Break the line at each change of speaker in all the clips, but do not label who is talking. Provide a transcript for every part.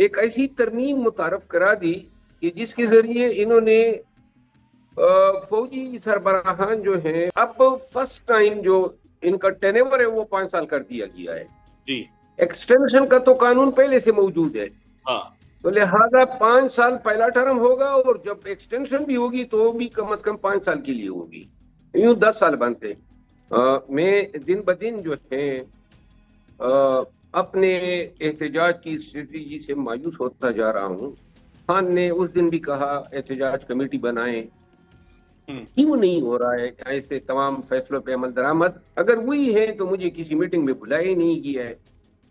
ایک ایسی ترمیم متعارف کرا دی کہ جس کے ذریعے انہوں نے فوجی سربراہان جو ہیں اب فرسٹ ٹائم جو ان کا ٹینیور ہے وہ 5 سال کر دیا گیا ہے
جی
ایکسٹینشن کا تو قانون پہلے سے موجود ہے
ہاں
تو لہذا 5 سال پہلا ٹرم ہوگا اور جب ایکسٹینشن بھی ہوگی تو بھی کم از کم 5 سال کے لیے ہوگی یوں 10 سال بنتے میں دن بدن جو ہے اپنے احتجاج کی اسٹریٹجی سے مایوس ہوتا جا رہا ہوں خان نے اس دن بھی کہا احتجاج کمیٹی بنائیں کیوں نہیں ہو رہا ہے ایسے تمام فیصلوں پہ عمل درآمد اگر وہی ہے تو مجھے کسی میٹنگ میں بلایا ہی نہیں گیا ہے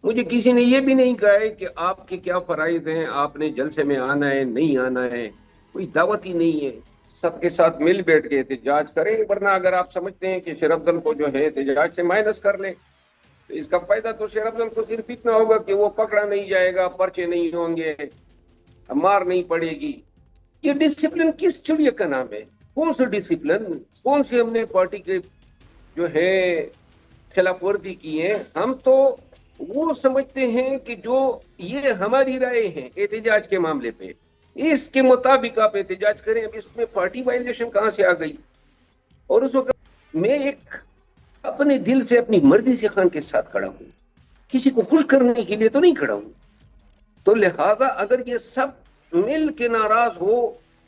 مجھے کسی نے یہ بھی نہیں کہا ہے کہ آپ کے کیا فرائض ہیں آپ نے جلسے میں آنا ہے نہیں آنا ہے کوئی دعوت ہی نہیں ہے سب کے ساتھ مل بیٹھ کے احتجاج کریں ورنہ اگر آپ سمجھتے ہیں کہ شیر افضل کو جو ہے احتجاج سے مائنس کر لیں تو اس کا فائدہ تو شیر افضل کو صرف اتنا ہوگا کہ وہ پکڑا نہیں جائے گا پرچے نہیں ہوں گے مار نہیں پڑے گی یہ ڈسپلن کس چڑیا کا نام ہے کون سے ڈسپلن کون سے ہم نے پارٹی کے جو ہے خلاف ورزی کی ہے ہم تو وہ سمجھتے ہیں کہ جو یہ ہماری رائے ہیں احتجاج کے معاملے پہ اس کے مطابق آپ احتجاج کریں اب اس میں پارٹی وائلیشن کہاں سے آ گئی اور اس وقت میں ایک اپنے دل سے اپنی مرضی سے خان کے ساتھ کھڑا ہوں کسی کو خوش کرنے کے لیے تو نہیں کھڑا ہوں تو لہذا اگر یہ سب مل کے ناراض ہو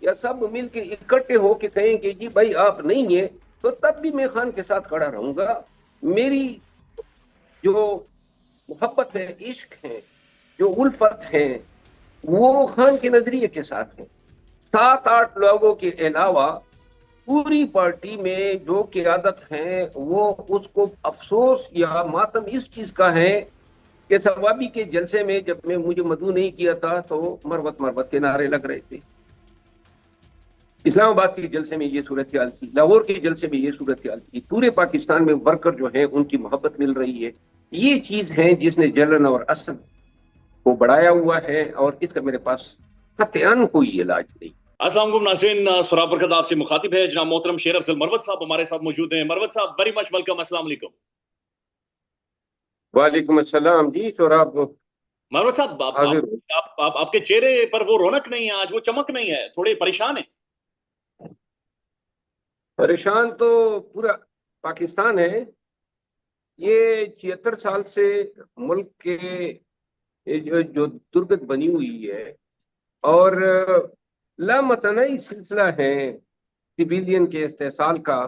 یا سب مل کے اکٹھے ہو کے کہیں کہ جی بھائی آپ نہیں ہیں تو تب بھی میں خان کے ساتھ کھڑا رہوں گا میری جو محبت ہے عشق ہے جو الفت ہے وہ خان کے نظریے کے ساتھ ہے 7-8 لوگوں کے علاوہ پوری پارٹی میں جو قیادت ہے وہ اس کو افسوس یا ماتم اس چیز کا ہے کہ ثوابی کے جلسے میں جب میں مجھے مدعو نہیں کیا تھا تو مربت کے نعرے لگ رہے تھے اسلام آباد کے جلسے میں یہ صورتحال تھی لاہور کے جلسے میں یہ صورتحال تھی پورے پاکستان میں ورکر جو ہیں ان کی محبت مل رہی ہے یہ چیز ہے جس نے جلن اور اسد کو بڑھایا ہوا ہے اور اس کا میرے پاس قطعاً کوئی علاج نہیں
السلام علیکم ناظرین سراب برکت آپ سے مخاطب ہے جناب محترم شیر افضل مروت صاحب ہمارے ساتھ موجود ہیں مروت صاحب ویری مچ ویلکم السلام علیکم
وعلیکم السلام جی سوراب
مروت صاحب آپ کے چہرے پر وہ رونق نہیں ہے آج وہ چمک نہیں ہے تھوڑے پریشان ہیں
پریشان تو پورا پاکستان ہے یہ 76 سال سے ملک کے جو درگت بنی ہوئی ہے اور لامتناہی سلسلہ ہے سویلین کے استحصال کا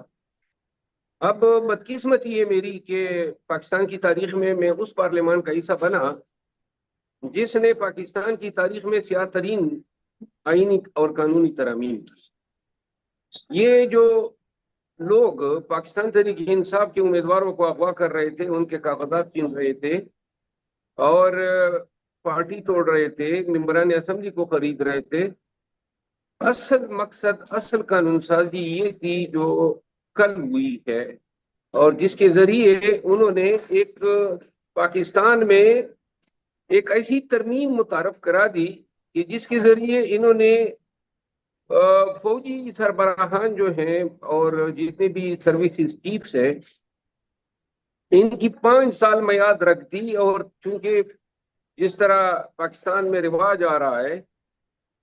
اب بدقسمتی ہے میری کہ پاکستان کی تاریخ میں اس پارلیمان کا حصہ بنا جس نے پاکستان کی تاریخ میں سیاہ ترین آئینی اور قانونی ترامیم کی یہ جو لوگ پاکستان تحریک انصاف کے امیدواروں کو اغوا کر رہے تھے ان کے کاغذات چھین رہے تھے اور پارٹی توڑ رہے تھے ممبران اسمبلی کو خرید رہے تھے اصل مقصد اصل قانون سازی یہ تھی جو کل ہوئی ہے اور جس کے ذریعے انہوں نے ایک پاکستان میں ایک ایسی ترمیم متعارف کرا دی کہ جس کے ذریعے انہوں نے فوجی سربراہان جو ہیں اور جتنے بھی سروسز چیفز ہیں ان کی 5 سال میعاد رکھ دی اور چونکہ جس طرح پاکستان میں رواج آ رہا ہے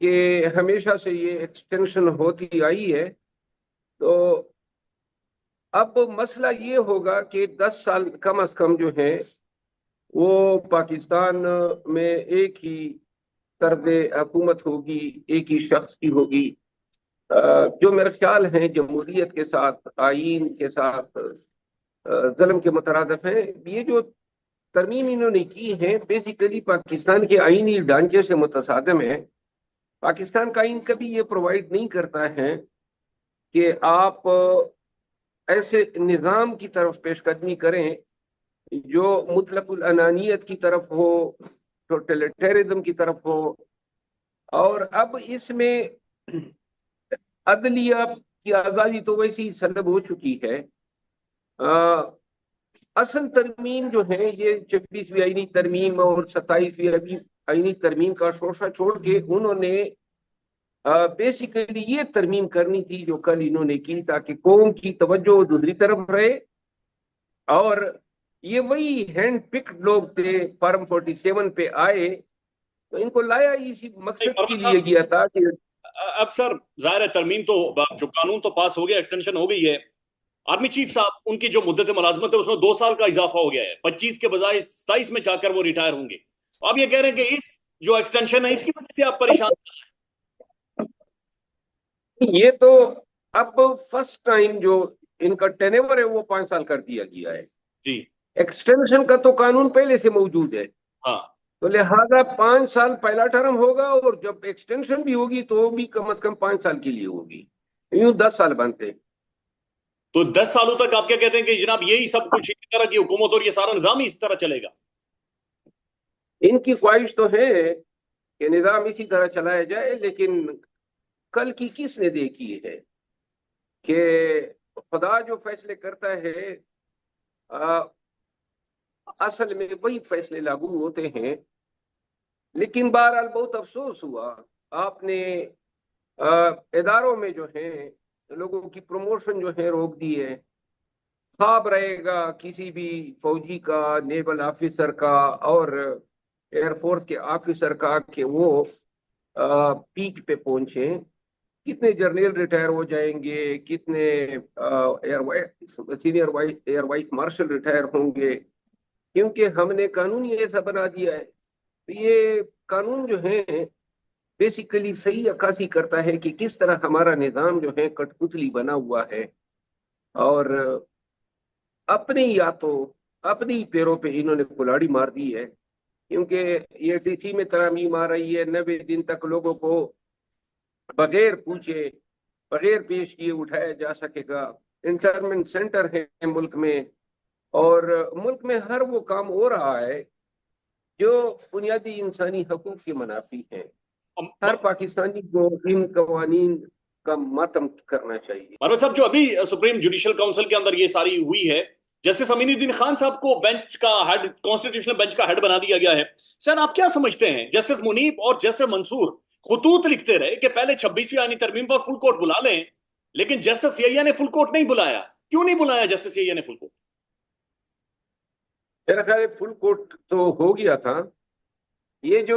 کہ ہمیشہ سے یہ ایکسٹینشن ہوتی آئی ہے تو اب مسئلہ یہ ہوگا کہ 10 سال کم از کم جو ہے وہ پاکستان میں ایک ہی طرز حکومت ہوگی ایک ہی شخص کی ہوگی جو میرا خیال ہے جمہوریت کے ساتھ آئین کے ساتھ ظلم کے مترادف ہیں یہ جو ترمیم انہوں نے کی ہے بیسیکلی پاکستان کے آئینی ڈھانچے سے متصادم ہے پاکستان کا آئین کبھی یہ پرووائڈ نہیں کرتا ہے کہ آپ ایسے نظام کی طرف پیش قدمی کریں جو مطلق العنانیت کی طرف ہو ٹوٹلیٹیرزم کی طرف ہو اور اب اس میں عدلیہ کی آزادی تو ویسی ہی سلب ہو چکی ہے اصل ترمیم جو ہے یہ 26ویں آئینی ترمیم اور 27ویں آئینی ترمیم کا شوشہ چھوڑ کے انہوں نے بیسیکلی یہ ترمیم کرنی تھی جو کل انہوں نے کی تاکہ قوم کی توجہ دوسری طرف رہے اور یہ وہی ہینڈ پک لوگ تھے فارم 47 پہ آئے تو ان کو لایا اسی مقصد کے
محمد
لیے
صاحب،
گیا تھا کہ
اب سر ظاہر ہے ترمیم تو جو قانون تو پاس ہو گیا، ایکسٹینشن ہو گئی ہے، آرمی چیف صاحب ان کی جو مدت ملازمت ہے اس میں 2 سال کا اضافہ ہو گیا ہے، 25 کے بجائے 27 میں جا کر وہ ریٹائر ہوں گے. آپ یہ کہہ رہے ہیں کہ اس جو ایکسٹینشن ہے اس کی وجہ سے آپ پریشان؟
یہ تو اب فرسٹ ٹائم جو ان کا ٹینیور ہے وہ 5 سال کر دیا گیا ہے.
جی
ایکسٹینشن کا تو قانون پہلے سے موجود ہے،
ہاں.
تو لہذا 5 سال پہلا ٹرم ہوگا، اور جب ایکسٹینشن بھی ہوگی تو بھی کم از کم 5 سال کے لیے ہوگی. یوں 10 سال بنتے.
تو 10 سالوں تک آپ کیا کہتے ہیں کہ جناب یہی سب کچھ اس طرح کی حکومت اور یہ سارا نظام ہی اس طرح چلے گا؟
ان کی خواہش تو ہے کہ نظام اسی طرح چلایا جائے، لیکن کل کی کس نے دیکھی ہے کہ خدا جو فیصلے کرتا ہے اصل میں وہی فیصلے لاگو ہوتے ہیں. لیکن بہرحال بہت افسوس ہوا، آپ نے اداروں میں جو ہیں لوگوں کی پروموشن جو ہے روک دی ہے. خواب رہے گا کسی بھی فوجی کا، نیول آفیسر کا اور ایئر فورس کے آفیسر کا کہ وہ پیک پہ پہنچے. کتنے جرنیل ریٹائر ہو جائیں گے، کتنے senior air vice marshal retire ہوں گے، کیونکہ ہم نے قانون ہی ایسا بنا دیا ہے. یہ قانون جو ہے بیسیکلی صحیح عکاسی کرتا ہے کہ کس طرح ہمارا نظام جو ہے کٹ پتلی بنا ہوا ہے، اور اپنی یا تو اپنی پیروں پہ انہوں نے کلاڑی مار دی ہے. کیونکہ یہ ڈی سی میں ترامیم آ رہی ہے، 90 دن تک لوگوں کو بغیر پوچھے بغیر پیش کیے اٹھایا جا سکے گا. انٹرنمنٹ سینٹر ہے ملک میں، اور ملک میں ہر وہ کام ہو رہا ہے جو بنیادی انسانی حقوق کے منافی ہیں. ہر پاکستانی کو ان قوانین کا ماتم کرنا چاہیے.
مروت صاحب، جو ابھی سپریم جوڈیشل کونسل کے اندر یہ ساری ہوئی ہے، جسٹس امین الدین خان صاحب کو بینچ کا ہیڈ، کانسٹیٹیوشنل بینچ کا ہیڈ بنا دیا گیا ہے. سر آپ کیا سمجھتے ہیں، جسٹس منیب اور جسٹس منصور خطوط لکھتے رہے کہ پہلے 26ویں آئینی ترمیم پر فل کورٹ بلا لیں، لیکن جسٹس یحییٰ نے فل کورٹ نہیں بلایا. کیوں نہیں بلایا جسٹس یحییٰ نے فل کورٹ؟
میرا خیال ہے فل کورٹ تو ہو گیا تھا. یہ جو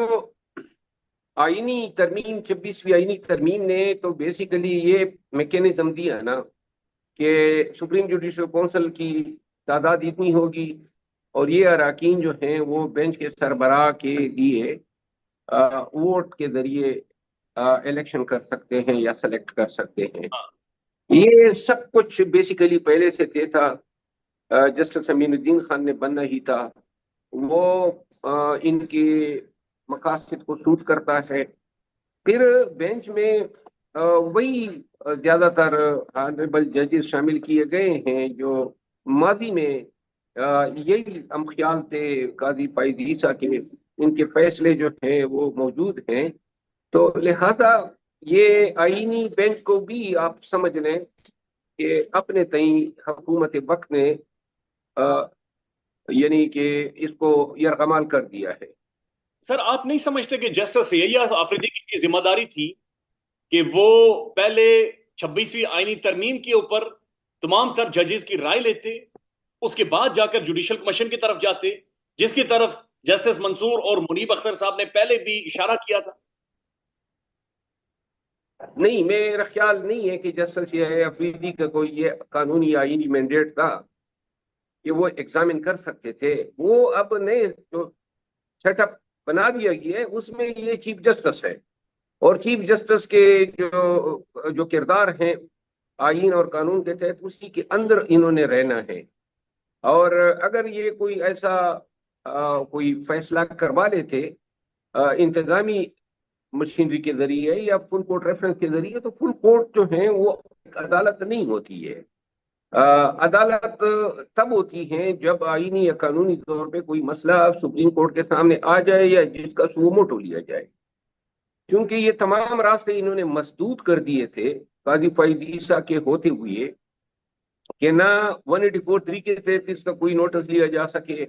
آئینی ترمیم 26ویں آئینی ترمیم نے تو بیسیکلی یہ میکینزم دیا نا کہ سپریم جوڈیشل کونسل کی تعداد اتنی ہوگی اور یہ اراکین جو ہیں وہ بینچ کے سربراہ کے لیے ووٹ کے ذریعے الیکشن کر سکتے ہیں یا سلیکٹ کر سکتے ہیں. یہ سب کچھ بیسیکلی پہلے سے طے تھا. جسٹس امین الدین خان نے بننا ہی تھا. وہ ان کے مقاصد کو سوٹ کرتا ہے. پھر بینچ میں وہی زیادہ تر آنریبل ججز شامل کیے گئے ہیں جو ماضی میں یہی ہم خیال تھے قاضی فائز عیسیٰ کے. ان کے فیصلے جو ہیں وہ موجود ہیں، تو لہذا یہ آئینی بینچ کو بھی آپ سمجھ لیں کہ اپنے تئیں حکومت وقت نے یعنی کہ اس کو یرغمال کر دیا ہے.
سر آپ نہیں سمجھتے کہ جسٹس یحییٰ آفریدی کی ذمہ داری تھی کہ وہ پہلے 26ویں آئینی ترمیم کے اوپر تمام تر ججز کی رائے لیتے، اس کے بعد جا کر جوڈیشل کمیشن کی طرف جاتے، جس کی طرف جسٹس منصور اور منیب اختر صاحب نے پہلے بھی اشارہ کیا تھا؟
نہیں، میرا خیال نہیں ہے کہ جسٹس افریدی کا کوئی یہ قانونی آئینی مینڈیٹ تھا کہ وہ ایگزامن کر سکتے تھے. وہ اب نئے جو سیٹ اپ بنا دیا گیا ہے اس میں یہ چیف جسٹس ہے، اور چیف جسٹس کے جو کردار ہیں آئین اور قانون کے تحت اسی کے اندر انہوں نے رہنا ہے. اور اگر یہ کوئی ایسا کوئی فیصلہ کروا لیتے انتظامی مشینری کے ذریعے یا فل کورٹ ریفرنس کے ذریعے، تو فل کورٹ جو ہیں وہ عدالت نہیں ہوتی ہے. عدالت تب ہوتی ہے جب آئینی یا قانونی طور پہ کوئی مسئلہ سپریم کورٹ کے سامنے آ جائے یا جس کا سو موٹو لیا جائے. کیونکہ یہ تمام راستے انہوں نے مسدود کر دیے تھے قاضی فائز عیسیٰ کے ہوتے ہوئے کہ نہ 184(3) کے تحت اس کا کوئی نوٹس لیا جا سکے،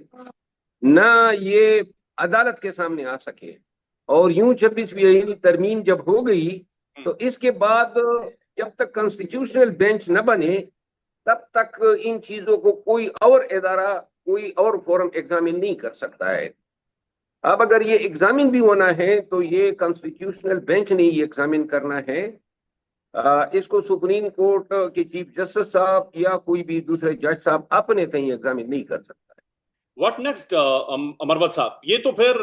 نہ یہ عدالت کے سامنے آ سکے. اور یوں 26ویں آئینی ترمیم جب ہو گئی تو اس کے بعد جب تک کانسٹیٹیوشنل بینچ نہ بنے تب تک ان چیزوں کو کوئی اور ادارہ، کوئی اور فورم ایگزامن نہیں کر سکتا ہے. اب اگر یہ ایگزامن بھی ہونا ہے تو یہ کانسٹیٹیوشنل بینچ نے یہ ایگزامن کرنا ہے، اس کو سپریم کورٹ کے چیف جسٹس صاحب یا کوئی بھی دوسرے جج صاحب اپنے تئیں ایگزامن نہیں کر سکتا۔
واٹ نیکسٹ امروت صاحب؟ یہ تو پھر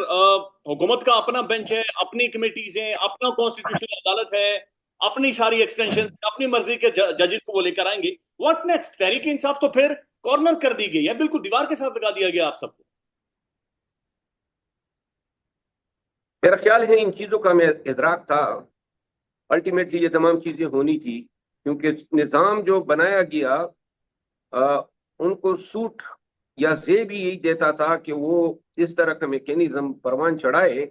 حکومت کا اپنا بینچ ہے، اپنی کمیٹیز ہیں، اپنا کانسٹیٹیوشنل عدالت ہے، اپنی ساری ایکسٹینشن اپنی مرضی کے ججز کو وہ لے کر آئیں گے۔ What next? تحریک انصاف تو پھر کارنر کر دی گئی ہے، بالکل دیوار کے ساتھ لگا دیا گیا آپ سب کو۔
میرا خیال ہے ان چیزوں کا ہمیں ادراک تھا، الٹیمیٹلی یہ تمام چیزیں ہونی تھی، کیونکہ نظام جو بنایا گیا ان کو سوٹ یا زیب بھی یہی دیتا تھا کہ وہ اس طرح کا میکینزم پروان چڑھائے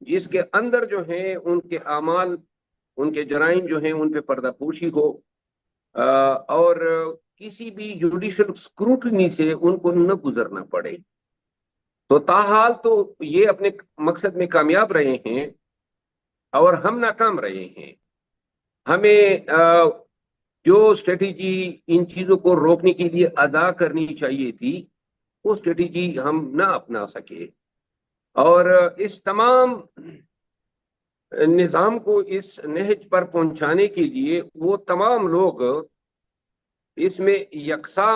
جس کے اندر جو ہے ان کے اعمال، ان کے جرائم جو ہیں ان پہ پردہ پوشی ہو، اور کسی بھی جوڈیشل اسکروٹنی سے ان کو نہ گزرنا پڑے۔ تو تاحال تو یہ اپنے مقصد میں کامیاب رہے ہیں اور ہم ناکام رہے ہیں۔ ہمیں جو اسٹریٹجی ان چیزوں کو روکنے کے لیے ادا کرنی چاہیے تھی وہ اسٹریٹجی ہم نہ اپنا سکے، اور اس تمام نظام کو اس نہج پر پہنچانے کے لیے وہ تمام لوگ اس میں یکساں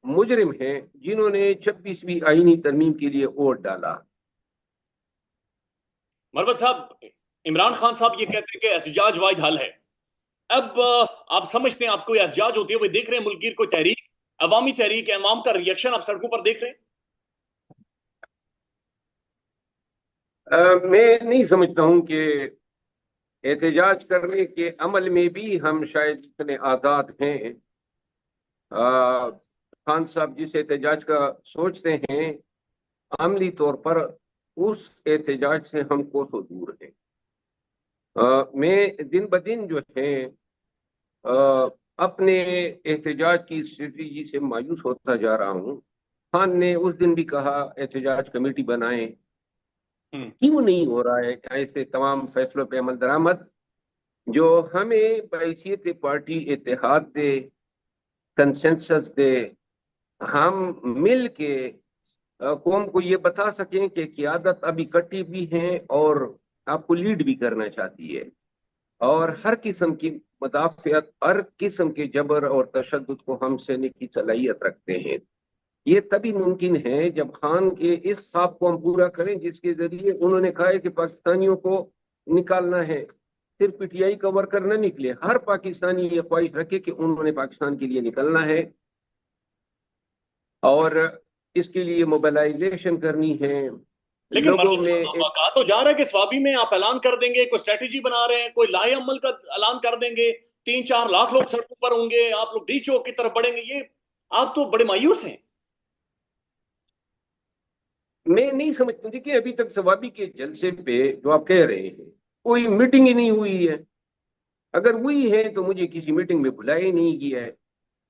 مجرم ہیں جنہوں نے 26ویں آئینی ترمیم کے لیے ووٹ ڈالا۔
مروت صاحب، عمران خان صاحب یہ کہتے ہیں کہ احتجاج واحد حل ہے۔ اب آپ سمجھتے ہیں آپ کو احتجاج ہوتی ہے، وہ دیکھ رہے ہیں ملک گیر کو تحریک، عوامی تحریک ہے، عوام کا ریئیکشن آپ سڑکوں پر دیکھ رہے ہیں؟
میں نہیں سمجھتا ہوں کہ احتجاج کرنے کے عمل میں بھی ہم شاید اتنے آزاد ہیں۔ خان صاحب جس احتجاج کا سوچتے ہیں عملی طور پر اس احتجاج سے ہم کوسوں دور ہیں۔ میں دن بدن جو ہے اپنے احتجاج کی اسٹریٹجی سے مایوس ہوتا جا رہا ہوں۔ خان نے اس دن بھی کہا احتجاج کمیٹی بنائیں، کیوں نہیں ہو رہا ہے ایسے تمام فیصلوں پہ عمل درآمد جو ہمیں بحیثیت پارٹی اتحاد دے، کنسنسس دے، ہم مل کے قوم کو یہ بتا سکیں کہ قیادت اب اکٹھی بھی ہیں اور آپ کو لیڈ بھی کرنا چاہتی ہے، اور ہر قسم کی مدافعت، ہر قسم کے جبر اور تشدد کو ہم سہنے کی صلاحیت رکھتے ہیں۔ یہ تبھی ممکن ہے جب خان کے اس خواب کو ہم پورا کریں جس کے ذریعے انہوں نے کہا ہے کہ پاکستانیوں کو نکالنا ہے، صرف پی ٹی آئی کا ورکر نہ نکلے، ہر پاکستانی یہ خواہش رکھے کہ انہوں نے پاکستان کے لیے نکلنا ہے اور اس کے لیے موبلائزیشن کرنی ہے۔
لیکن
لوگوں میں
کہا تو جا رہا ہے کہ سوابی میں آپ اعلان کر دیں گے، کوئی اسٹریٹجی بنا رہے ہیں، کوئی لاہے عمل کا اعلان کر دیں گے، 3-4 لاکھ لوگ سڑکوں پر ہوں گے، آپ لوگ ڈی چوک کی طرف بڑھیں گے، یہ آپ تو بڑے مایوس ہیں۔
میں نہیں سمجھتا کہ ابھی تک سوابی کے جلسے پہ جو آپ کہہ رہے ہیں کوئی میٹنگ ہی نہیں ہوئی ہے۔ اگر ہوئی ہے تو مجھے کسی میٹنگ میں بلایا ہی نہیں گیا ہے،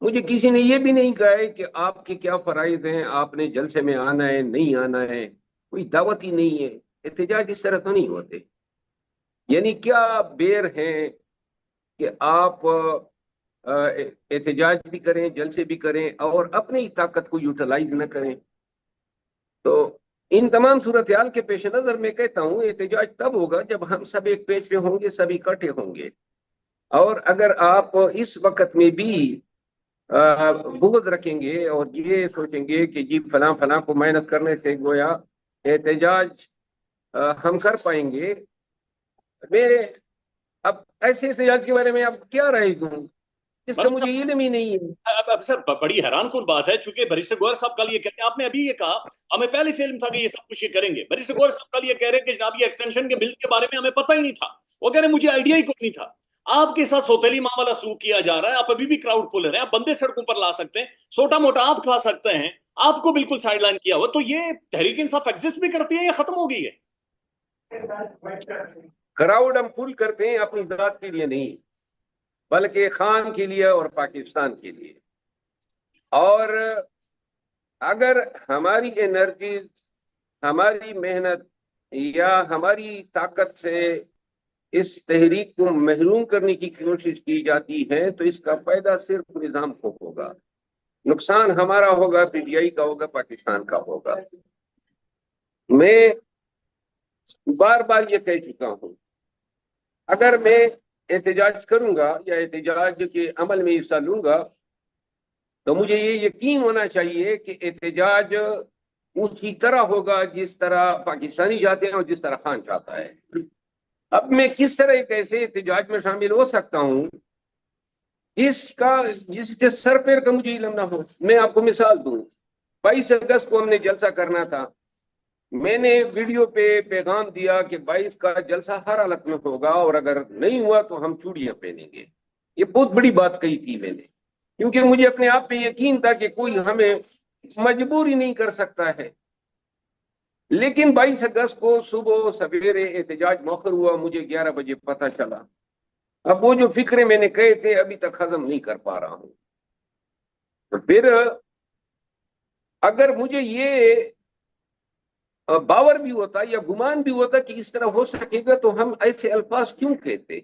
مجھے کسی نے یہ بھی نہیں کہا ہے کہ آپ کے کیا فرائض ہیں، آپ نے جلسے میں آنا ہے نہیں آنا ہے، کوئی دعوت ہی نہیں ہے۔ احتجاج اس طرح تو نہیں ہوتے، یعنی کیا بیر ہیں کہ آپ احتجاج بھی کریں، جلسے بھی کریں اور اپنی طاقت کو یوٹیلائز نہ کریں۔ تو ان تمام صورتحال کے پیش نظر میں کہتا ہوں احتجاج تب ہوگا جب ہم سب ایک پیج پہ ہوں گے، سب اکٹھے ہوں گے، اور اگر آپ اس وقت میں بھی بغض رکھیں گے اور یہ سوچیں گے کہ جی فلاں فلاں کو مائنس کرنے سے گویا احتجاج ہم کر پائیں گے، میں اب ایسے احتجاج کے بارے میں آپ کیا رائے دوں جس کا مجھے علم ہی نہیں ہے۔
اب سر بڑی حیران کن بات ہے، چونکہ بیرسٹر گوہر صاحب کل یہ کہتے ہیں، آپ نے ابھی یہ کہا ہمیں پہلے سے علم تھا کہ یہ سب کچھ یہ کریں گے، بیرسٹر گوہر صاحب کل یہ کہہ رہے ہیں کہ جناب یہ ایکسٹینشن کے بلز کے بارے میں ہمیں پتہ ہی نہیں تھا، وہ کہہ رہے ہیں مجھے آئیڈیا ہی کوئی نہیں تھا۔ آپ کے ساتھ سوتیلی معاملہ سلوک کیا جا رہا ہے، آپ ابھی بھی کراؤڈ پولر ہیں، آپ بندے سڑکوں پر لا سکتے ہیں، چھوٹا موٹا آپ کھا سکتے ہیں، آپ کو بالکل سائڈ لائن کیا ہوا، تو یہ تحریک انصاف ایگزسٹ بھی کرتی ہے یا ختم ہو گئی ہے؟
کراؤڈ ہم فل کرتے ہیں اپنی ذات کے لیے نہیں، بلکہ خان کے لیے اور پاکستان کے لیے، اور اگر ہماری انرجیز، ہماری محنت یا ہماری طاقت سے اس تحریک کو محروم کرنے کی کوشش کی جاتی ہے تو اس کا فائدہ صرف نظام کو ہوگا، نقصان ہمارا ہوگا، پی ٹی آئی کا ہوگا، پاکستان کا ہوگا۔ میں بار بار یہ کہہ چکا ہوں، اگر میں احتجاج کروں گا یا احتجاج کے عمل میں حصہ لوں گا تو مجھے یہ یقین ہونا چاہیے کہ احتجاج اسی طرح ہوگا جس طرح پاکستانی چاہتے ہیں اور جس طرح خان چاہتا ہے۔ اب میں کس طرح ایک ایسے احتجاج میں شامل ہو سکتا ہوں جس کے سر پیر کا مجھے علم نہ ہو؟ میں آپ کو مثال دوں، 22 اگست کو ہم نے جلسہ کرنا تھا، میں نے ویڈیو پہ پیغام دیا کہ 22 کا جلسہ ہر حالت میں ہوگا اور اگر نہیں ہوا تو ہم چوڑیاں پہنیں گے۔ یہ بہت بڑی بات کہی تھی میں نے، کیونکہ مجھے اپنے آپ پہ یقین تھا کہ کوئی ہمیں مجبور ہی نہیں کر سکتا ہے۔ لیکن 22 اگست کو صبح سویرے احتجاج مؤخر ہوا، مجھے 11 بجے پتہ چلا۔ اب وہ جو فکرے میں نے کہے تھے ابھی تک ہضم نہیں کر پا رہا ہوں۔ تو پھر اگر مجھے یہ باور بھی ہوتا یا گمان بھی ہوتا کہ اس طرح ہو سکے گا تو ہم ایسے الفاظ کیوں کہتے؟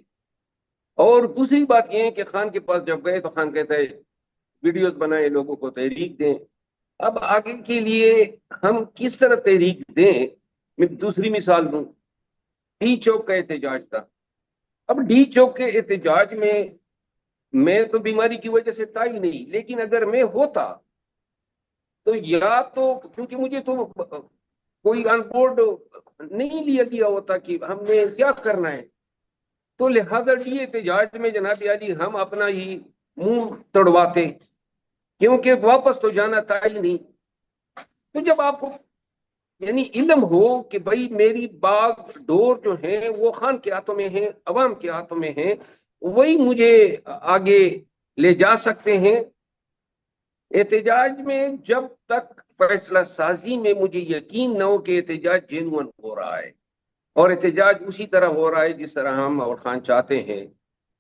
اور دوسری بات یہ ہے کہ خان کے پاس جب گئے تو خان کہتا ہے ویڈیوز بنائیں، لوگوں کو تحریک دیں۔ اب آگے کے لیے ہم کس طرح تحریک دیں؟ میں دوسری مثال دوں، ڈی چوک کا احتجاج تھا۔ اب ڈی چوک کے احتجاج میں تو بیماری کی وجہ سے تھا ہی نہیں، لیکن اگر میں ہوتا تو یا تو کیونکہ مجھے تو کوئی آن بورڈ نہیں لیا گیا ہوتا کہ ہم نے کیا کرنا ہے، تو لہذا ڈی احتجاج میں جناب عالی ہم اپنا ہی منہ توڑواتے، کیونکہ واپس تو جانا تھا ہی نہیں۔ تو جب آپ کو یعنی علم ہو کہ بھائی میری باغ ڈور جو ہیں وہ خان کے ہاتھوں میں ہیں، عوام کے ہاتھوں میں ہیں، وہی مجھے آگے لے جا سکتے ہیں۔ احتجاج میں جب تک فیصلہ سازی میں مجھے یقین نہ ہو کہ احتجاج جینون ہو رہا ہے اور احتجاج اسی طرح ہو رہا ہے جس طرح ہم اور خان چاہتے ہیں،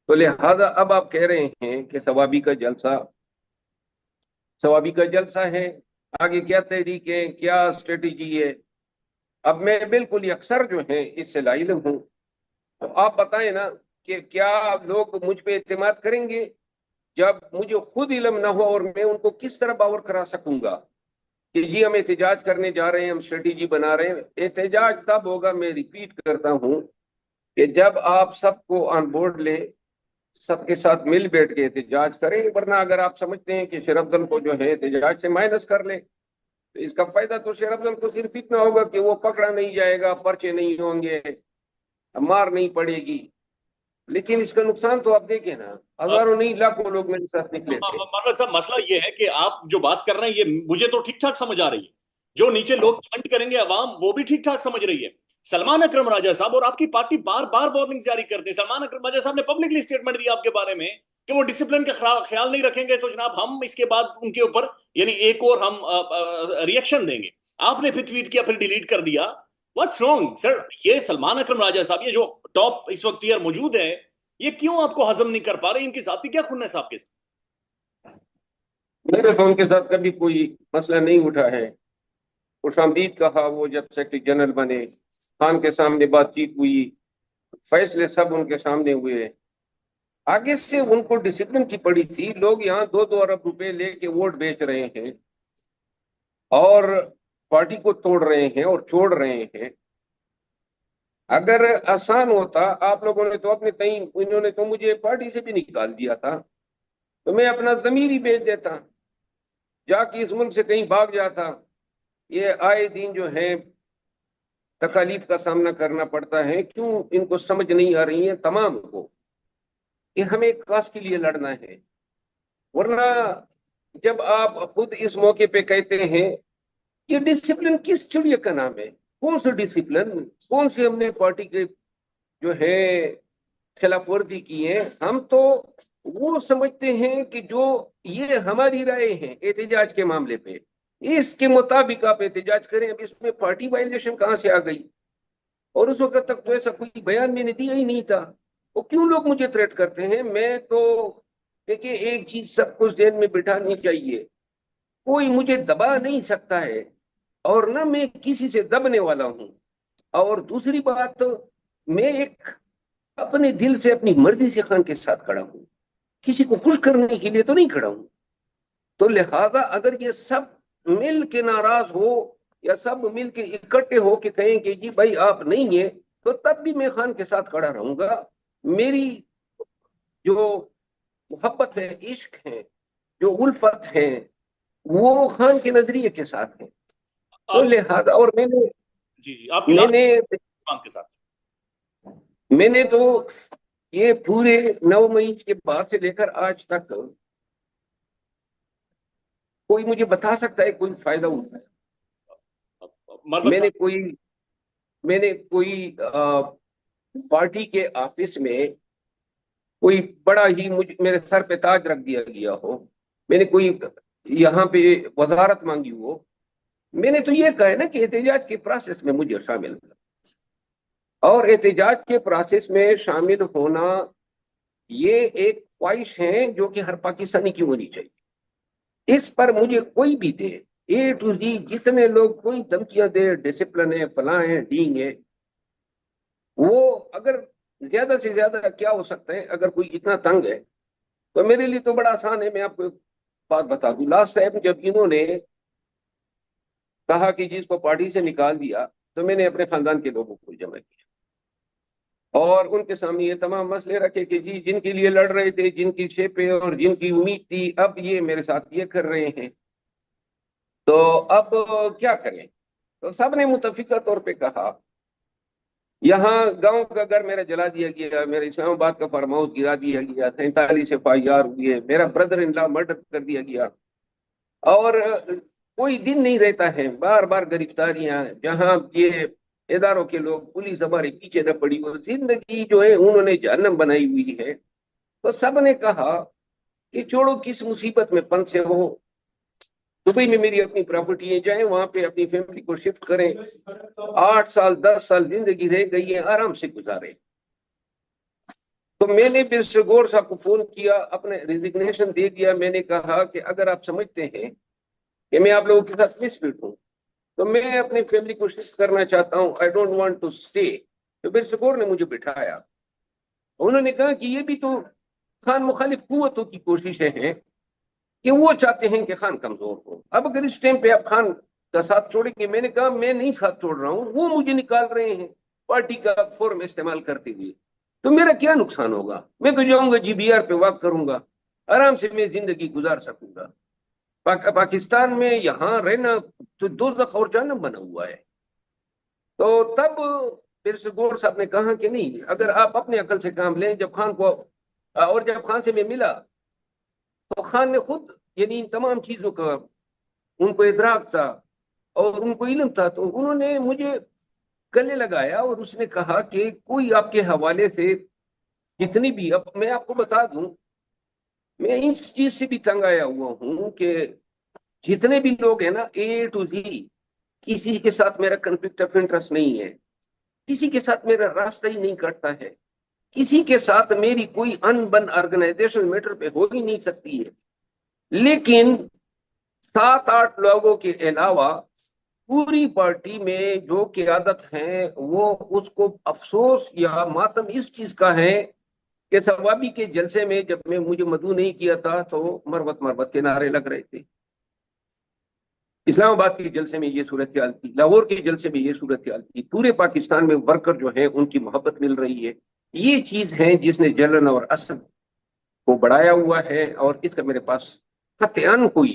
تو لہذا اب آپ کہہ رہے ہیں کہ ثوابی کا جلسہ ہے، آگے کیا تحریک ہے، کیا اسٹریٹجی ہے؟ اب میں بالکل یکسر جو ہیں اس سے لا علم ہوں۔ آپ بتائیں نا کہ کیا لوگ مجھ پہ اعتماد کریں گے جب مجھے خود علم نہ ہو، اور میں ان کو کس طرح باور کرا سکوں گا کہ جی ہم احتجاج کرنے جا رہے ہیں، ہم اسٹریٹجی بنا رہے ہیں؟ احتجاج تب ہوگا، میں ریپیٹ کرتا ہوں، کہ جب آپ سب کو آن بورڈ لیں، سب کے ساتھ مل بیٹھ کے احتجاج کریں، ورنہ اگر آپ سمجھتے ہیں کہ شیر افضل کو جو ہے احتجاج سے مائنس کر لیں تو اس کا فائدہ تو شیر افضل کو صرف اتنا ہوگا کہ وہ پکڑا نہیں جائے گا، پرچے نہیں ہوں گے، مار نہیں پڑے گی، لیکن اس کا نقصان تو آپ دیکھیں نا، ہزاروں نہیں لاکھوں لوگ میرے ساتھ نکلے تھے۔
مطلب صاحب مسئلہ یہ ہے کہ آپ جو بات کر رہے ہیں یہ مجھے تو ٹھیک ٹھاک سمجھ آ رہی ہے، جو نیچے لوگ کمنٹ کریں گے عوام وہ بھی ٹھیک ٹھاک سمجھ رہی ہے۔ سلمان اکرم راجہ صاحب اور آپ کی پارٹی بار بار وارننگ جاری کرتے ہیں۔ سلمان اکرم راجہ صاحب نے پبلکلی اسٹیٹمنٹ دیا آپ کے بارے میں کہ وہ ڈسپلن کا خیال نہیں رکھیں گے تو جناب ہم اس کے بعد ان کے اوپر یعنی ایک اور ہم ریئیکشن دیں گے۔ آپ نے پھر ٹویٹ کیا، پھر ڈیلیٹ کر دیا۔ واٹس رانگ سر؟ یہ سلمان اکرم راجہ صاحب یہ جو ٹاپ اس وقت یار موجود ہیں، یہ کیوں آپ کو ہضم نہیں کر پا رہے؟ ان کی ذاتی کیا خنس آپ کے ساتھ؟
میرے تو ان کے ساتھ کبھی کوئی مسئلہ نہیں اٹھا ہے۔ خوش آمدید کہا وہ جب سیکرٹری جنرل بنے، خان کے سامنے بات چیت ہوئی، فیصلے سب ان کے سامنے ہوئے۔ آگے سے ان کو ڈسپلن کی پڑی تھی، لوگ یہاں 2 ارب روپے لے کے ووٹ بیچ رہے ہیں اور پارٹی کو توڑ رہے ہیں اور چھوڑ رہے ہیں۔ اگر آسان ہوتا، آپ لوگوں نے تو اپنے تئیں، انہوں نے تو مجھے پارٹی سے بھی نکال دیا تھا، تو میں اپنا ضمیر ہی بیچ دیتا، جا کے اس ملک سے کہیں بھاگ جاتا۔ یہ آئے دن جو ہے تکالیف کا سامنا کرنا پڑتا ہے، کیوں ان کو سمجھ نہیں آ رہی ہے تمام کو کہ ہمیں کاس کے لیے لڑنا ہے؟ ورنہ جب آپ خود اس موقع پہ کہتے ہیں یہ ڈسپلن کس چڑیا کا نام ہے؟ کون سا ڈسپلن؟ کون سے ہم نے پارٹی کے جو ہے خلاف ورزی کی ہے؟ ہم تو وہ سمجھتے ہیں کہ جو یہ ہماری رائے ہیں احتجاج کے معاملے پہ، اس کے مطابق آپ احتجاج کریں۔ اب اس میں پارٹی وائلیشن کہاں سے آ گئی؟ اور اس وقت تک تو ایسا کوئی بیان میں نے دیا ہی نہیں تھا۔ وہ کیوں لوگ مجھے تھریٹ کرتے ہیں؟ میں تو دیکھیے ایک چیز سب کو ذہن میں بٹھانی چاہیے، کوئی مجھے دبا نہیں سکتا ہے اور نہ میں کسی سے دبنے والا ہوں۔ اور دوسری بات، میں ایک اپنے دل سے اپنی مرضی سے خان کے ساتھ کھڑا ہوں، کسی کو خوش کرنے کے لیے تو نہیں کھڑا ہوں۔ تو لہذا اگر یہ سب مل کے ناراض ہو یا سب مل کے اکٹھے ہو کے کہیں کہ جی بھائی آپ نہیں ہیں، تو تب بھی میں خان کے ساتھ کھڑا رہوں گا. میری جو محبت ہے، عشق ہے، جو الفت ہے، وہ خان کے نظریے کے ساتھ ہے. تو
آپ
لہذا، اور
جی جی آپ کی
میں نے
خان کے ساتھ
میں نے تو یہ پورے 9 مئی کے بعد سے لے کر آج تک کوئی مجھے بتا سکتا ہے کوئی فائدہ اٹھایا؟
مربت
میں نے
صاحب
کوئی پارٹی کے آفس میں کوئی بڑا ہی میرے سر پہ تاج رکھ دیا گیا ہو، میں نے کوئی یہاں پہ وزارت مانگی ہو. میں نے تو یہ کہا ہے نا کہ احتجاج کے پروسیس میں مجھے شامل کر، اور احتجاج کے پروسیس میں شامل ہونا یہ ایک خواہش ہے جو کہ ہر پاکستانی کی ہونی چاہیے. اس پر مجھے کوئی بھی دے، اے ٹو زی جتنے لوگ کوئی دھمکیاں دے، ڈسپلن ہے، فلاں ہے، ڈینگ ہے، وہ اگر زیادہ سے زیادہ کیا ہو سکتا ہے، اگر کوئی اتنا تنگ ہے تو میرے لیے تو بڑا آسان ہے. میں آپ کو بات بتا دوں، لاسٹ ٹائم جب انہوں نے کہا کہ جس کو پارٹی سے نکال دیا، تو میں نے اپنے خاندان کے لوگوں کو جمع کیا اور ان کے سامنے یہ تمام مسئلے رکھے کہ جی جن کے لیے لڑ رہے تھے، جن کی شیپیں اور جن کی امید تھی، اب یہ میرے ساتھ یہ کر رہے ہیں، تو اب کیا کریں؟ تو سب نے متفقہ طور پہ کہا، یہاں گاؤں کا گھر میرا جلا دیا گیا، میرے اسلام آباد کا فارم ہاؤس گرا دیا گیا، 47 FIR ہوئے، میرا بردر ان لا مرڈر کر دیا گیا، اور کوئی دن نہیں رہتا ہے، بار بار گرفتاریاں، جہاں یہ اداروں کے لوگ، پولیس ہمارے پیچھے نہ پڑی ہو، زندگی جو ہے انہوں نے جہنم بنائی ہوئی ہے. تو سب نے کہا کہ چھوڑو، کس مصیبت میں پنسے ہو، دبئی میں میری اپنی پراپرٹی ہے، جائیں وہاں پہ اپنی فیملی کو شفٹ کریں. 8 سال 10 سال زندگی رہ گئی ہے، آرام سے گزارے. تو میں نے پھر گور صاحب کو فون کیا، اپنے ریزگنیشن دے دیا. میں نے کہا کہ اگر آپ سمجھتے ہیں کہ میں آپ لوگوں کے ساتھ مس فٹ ہوں تو میں اپنی فیملی کو شفٹ کرنا چاہتا ہوں. I don't want to stay. تو پھر گور نے مجھے بٹھایا، انہوں نے کہا کہ یہ بھی تو خان مخالف قوتوں کی کوششیں ہیں کہ وہ چاہتے ہیں کہ خان کمزور ہو. اب اگر اس ٹائم پہ آپ خان کا ساتھ چھوڑیں گے، میں نے کہا میں نہیں ساتھ چھوڑ رہا ہوں، وہ مجھے نکال رہے ہیں پارٹی کا فورم استعمال کرتے ہوئے، تو میرا کیا نقصان ہوگا؟ میں تو جاؤں گا GBR پہ واک کروں گا، آرام سے میں زندگی گزار سکوں گا. پاکستان میں یہاں رہنا تو دوزخ اور جہنم بنا ہوا ہے. تو تب پھر گور صاحب نے کہا کہ نہیں، اگر آپ اپنے عقل سے کام لیں. جب خان سے میں ملا تو خان نے خود یعنی ان تمام چیزوں کا ان کو ادراک تھا اور ان کو علم تھا، تو انہوں نے مجھے گلے لگایا اور اس نے کہا کہ کوئی آپ کے حوالے سے جتنی بھی، اب میں آپ کو بتا دوں، میں اس چیز سے بھی تنگ آیا ہوا ہوں کہ جتنے بھی لوگ ہیں نا، A to Z، کسی کے ساتھ میرا کنفلکٹ آف انٹرسٹ نہیں ہے، کسی کے ساتھ میرا راستہ ہی نہیں کٹتا ہے، کسی کے ساتھ میری کوئی ان بن آرگنائزیشن میٹر پہ ہو ہی نہیں سکتی ہے. لیکن 7-8 لوگوں کے علاوہ پوری پارٹی میں جو قیادت ہیں، وہ اس کو افسوس یا ماتم اس چیز کا ہے کہ ثوابی کے جلسے میں جب میں مجھے مدعو نہیں کیا تھا تو مربت کے نعرے لگ رہے تھے. اسلام آباد کے جلسے میں یہ صورتحال تھی، لاہور کے جلسے میں یہ صورتحال تھی. پورے پاکستان میں ورکر جو ہیں ان کی محبت مل رہی ہے. یہ چیز ہے جس نے جلن اور اسد کو بڑھایا ہوا ہے، اور اس کا میرے پاس قطعاً کوئی